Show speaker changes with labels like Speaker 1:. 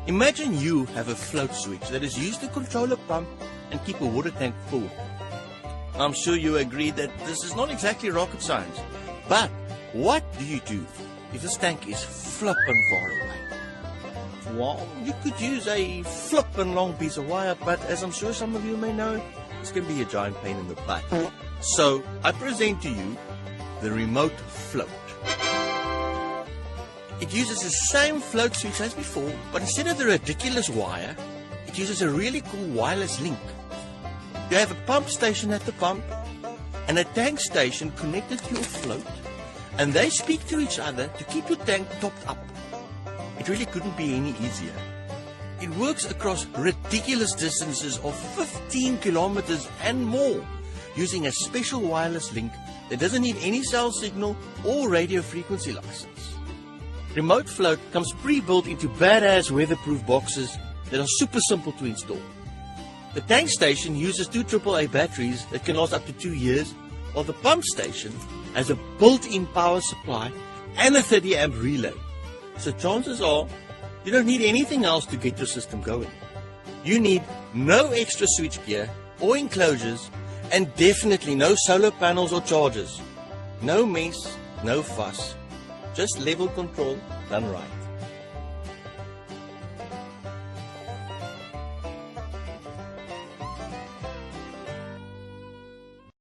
Speaker 1: Imagine you have a float switch that is used to control a pump and keep a water tank full. I'm sure you agree that this is not exactly rocket science. But what do you do if this tank is flippin' far away? Well, you could use a flippin' long piece of wire, but as I'm sure some of you may know, this can be a giant pain in the butt. So I present to you the remote float. It uses the same float switch as before, but instead of the ridiculous wire, it uses a really cool wireless link. You have a pump station at the pump and a tank station connected to your float, and they speak to each other to keep your tank topped up. It really couldn't be any easier. It works across ridiculous distances of 15 kilometers and more using a special wireless link that doesn't need any cell signal or radio frequency license. Remote Float comes pre-built into badass weatherproof boxes that are super simple to install. The tank station uses 2 AAA batteries that can last up to 2 years, while the pump station has a built-in power supply and a 30 amp relay. So chances are, you don't need anything else to get your system going. You need no extra switchgear or enclosures, and definitely no solar panels or chargers. No mess, no fuss, just level control done right.